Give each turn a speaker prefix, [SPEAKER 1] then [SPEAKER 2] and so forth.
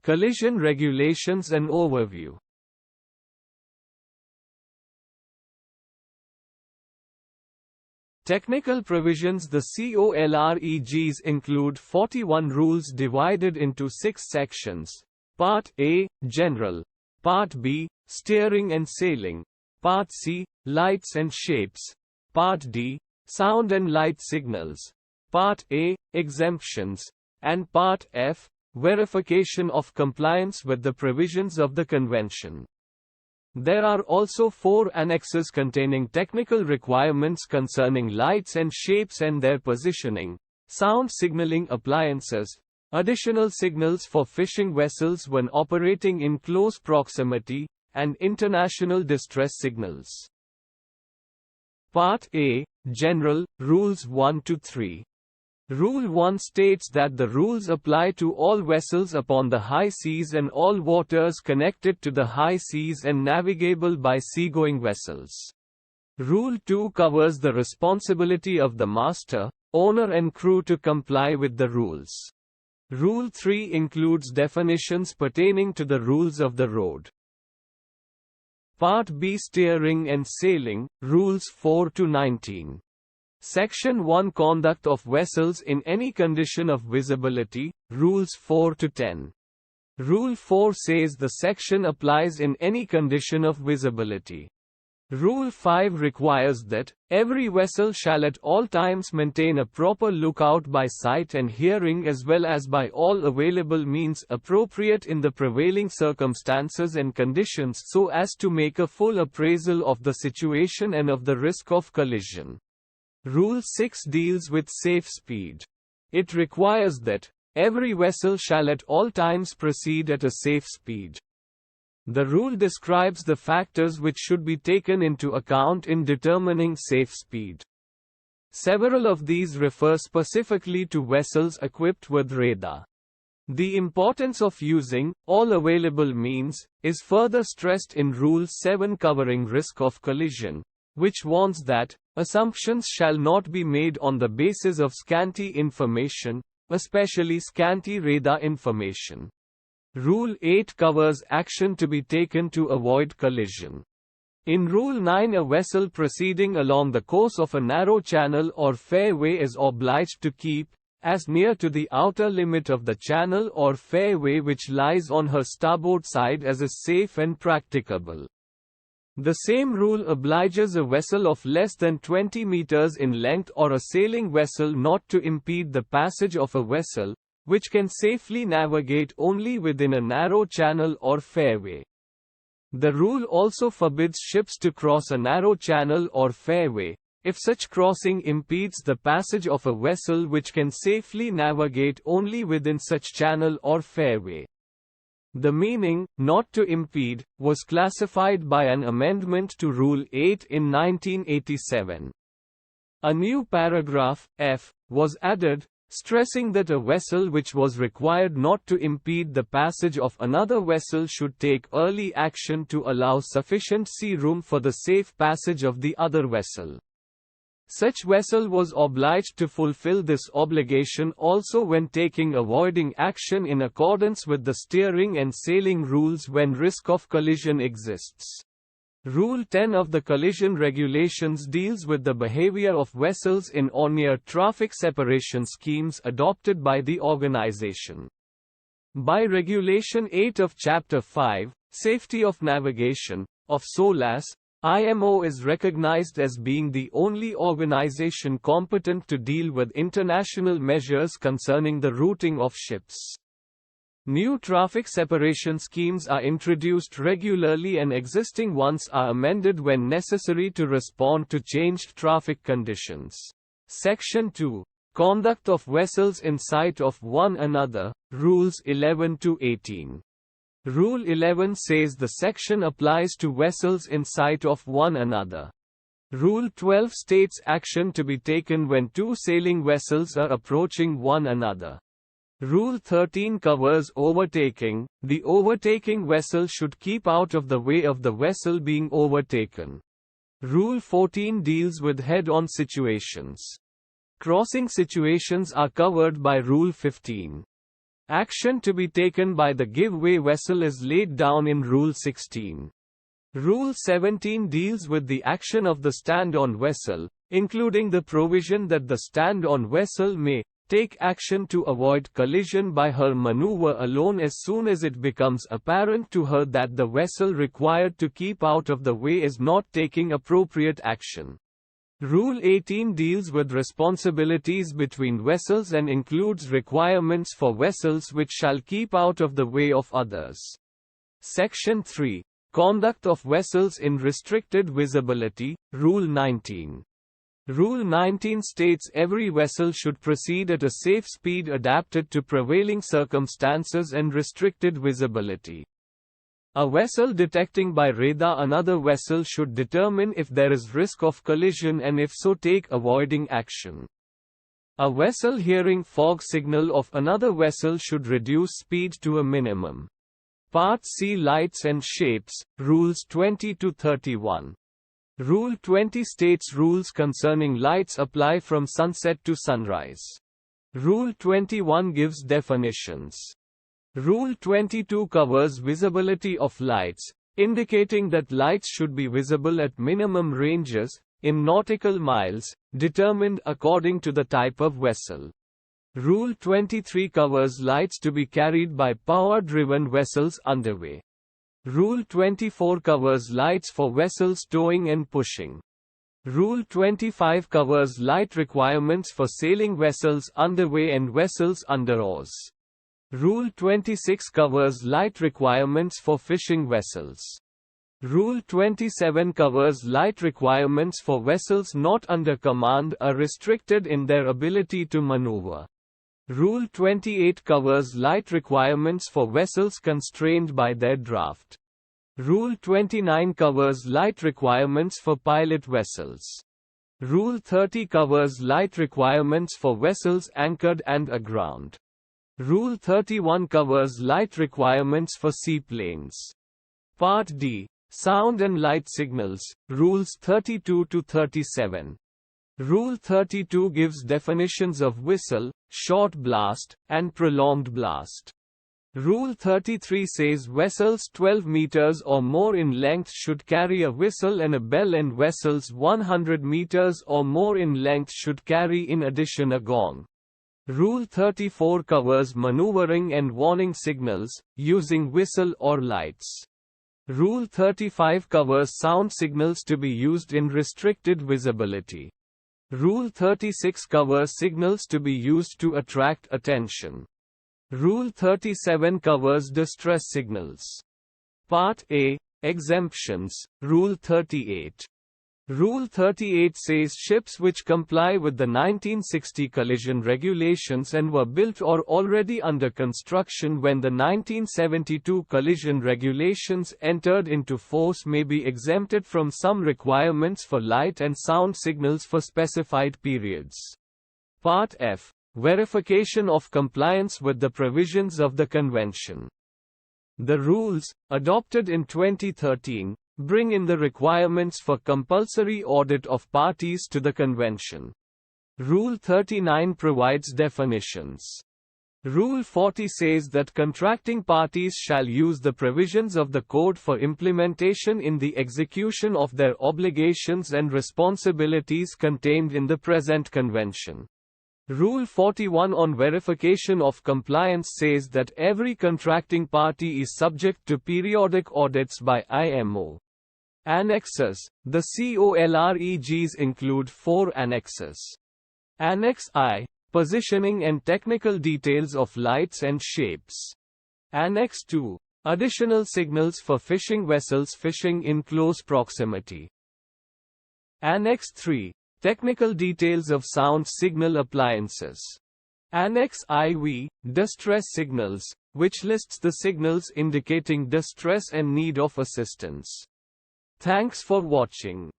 [SPEAKER 1] Collision regulations and overview. Technical provisions. The COLREGs include 41 rules divided into 6 sections. Part A, General. Part B, Steering and Sailing. Part C, Lights and Shapes. Part D, Sound and Light Signals. Part A, Exemptions. And Part F, Verification of compliance with the provisions of the Convention. There are also 4 annexes containing technical requirements concerning lights and shapes and their positioning, sound signaling appliances, additional signals for fishing vessels when operating in close proximity, and international distress signals. Part A, General, Rules 1 to 3. Rule 1 states that the rules apply to all vessels upon the high seas and all waters connected to the high seas and navigable by seagoing vessels. Rule 2 covers the responsibility of the master, owner and crew to comply with the rules. Rule 3 includes definitions pertaining to the rules of the road. Part B, Steering and Sailing, Rules 4 to 19. Section 1, Conduct of vessels in any condition of visibility, Rules 4 to 10. Rule 4 says the section applies in any condition of visibility. Rule 5 requires that every vessel shall at all times maintain a proper lookout by sight and hearing as well as by all available means appropriate in the prevailing circumstances and conditions so as to make a full appraisal of the situation and of the risk of collision. Rule 6 deals with safe speed. It requires that every vessel shall at all times proceed at a safe speed. The rule describes the factors which should be taken into account in determining safe speed. Several of these refer specifically to vessels equipped with radar. The importance of using all available means is further stressed in Rule 7 covering risk of collision, which warns that assumptions shall not be made on the basis of scanty information, especially scanty radar information. Rule 8 covers action to be taken to avoid collision. In Rule 9, a vessel proceeding along the course of a narrow channel or fairway is obliged to keep as near to the outer limit of the channel or fairway which lies on her starboard side as is safe and practicable. The same rule obliges a vessel of less than 20 meters in length or a sailing vessel not to impede the passage of a vessel, which can safely navigate only within a narrow channel or fairway. The rule also forbids ships to cross a narrow channel or fairway, if such crossing impedes the passage of a vessel which can safely navigate only within such channel or fairway. The meaning, not to impede, was classified by an amendment to Rule 8 in 1987. A new paragraph, F, was added, stressing that a vessel which was required not to impede the passage of another vessel should take early action to allow sufficient sea room for the safe passage of the other vessel. Such vessel was obliged to fulfill this obligation also when taking avoiding action in accordance with the steering and sailing rules when risk of collision exists. Rule 10 of the collision regulations deals with the behavior of vessels in or near traffic separation schemes adopted by the organization. By Regulation 8 of Chapter 5, Safety of Navigation, of SOLAS, IMO is recognized as being the only organization competent to deal with international measures concerning the routing of ships. New traffic separation schemes are introduced regularly and existing ones are amended when necessary to respond to changed traffic conditions. Section 2. Conduct of vessels in sight of one another, Rules 11 to 18. Rule 11 says the section applies to vessels in sight of one another. Rule 12 states action to be taken when two sailing vessels are approaching one another. Rule 13 covers overtaking. The overtaking vessel should keep out of the way of the vessel being overtaken. Rule 14 deals with head-on situations. Crossing situations are covered by Rule 15. Action to be taken by the give-way vessel is laid down in Rule 16. Rule 17 deals with the action of the stand-on vessel, including the provision that the stand-on vessel may take action to avoid collision by her maneuver alone as soon as it becomes apparent to her that the vessel required to keep out of the way is not taking appropriate action. Rule 18 deals with responsibilities between vessels and includes requirements for vessels which shall keep out of the way of others. Section 3. Conduct of vessels in restricted visibility, Rule 19. Rule 19 states every vessel should proceed at a safe speed adapted to prevailing circumstances and restricted visibility. A vessel detecting by radar another vessel should determine if there is risk of collision and if so take avoiding action. A vessel hearing fog signal of another vessel should reduce speed to a minimum. Part C. Lights and Shapes, Rules 20-31. Rule 20 states rules concerning lights apply from sunset to sunrise. Rule 21 gives definitions. Rule 22 covers visibility of lights, indicating that lights should be visible at minimum ranges, in nautical miles, determined according to the type of vessel. Rule 23 covers lights to be carried by power-driven vessels underway. Rule 24 covers lights for vessels towing and pushing. Rule 25 covers light requirements for sailing vessels underway and vessels under oars. Rule 26 covers light requirements for fishing vessels. Rule 27 covers light requirements for vessels not under command or restricted in their ability to maneuver. Rule 28 covers light requirements for vessels constrained by their draft. Rule 29 covers light requirements for pilot vessels. Rule 30 covers light requirements for vessels anchored and aground. Rule 31 covers light requirements for seaplanes. Part D. Sound and light signals, Rules 32-37. Rule 32 gives definitions of whistle, short blast, and prolonged blast. Rule 33 says vessels 12 meters or more in length should carry a whistle and a bell and vessels 100 meters or more in length should carry in addition a gong. Rule 34 covers maneuvering and warning signals, using whistle or lights. Rule 35 covers sound signals to be used in restricted visibility. Rule 36 covers signals to be used to attract attention. Rule 37 covers distress signals. Part A. Exemptions, Rule 38. Rule 38 says ships which comply with the 1960 collision regulations and were built or already under construction when the 1972 collision regulations entered into force may be exempted from some requirements for light and sound signals for specified periods. Part F. Verification of compliance with the provisions of the Convention. The rules, adopted in 2013, bring in the requirements for compulsory audit of parties to the Convention. Rule 39 provides definitions. Rule 40 says that contracting parties shall use the provisions of the Code for implementation in the execution of their obligations and responsibilities contained in the present Convention. Rule 41 on verification of compliance says that every contracting party is subject to periodic audits by IMO. Annexes. The COLREGs include 4 annexes. Annex I. Positioning and technical details of lights and shapes. Annex II. Additional signals for fishing vessels fishing in close proximity. Annex III. Technical details of sound signal appliances. Annex IV. Distress signals, which lists the signals indicating distress and need of assistance. Thanks for watching.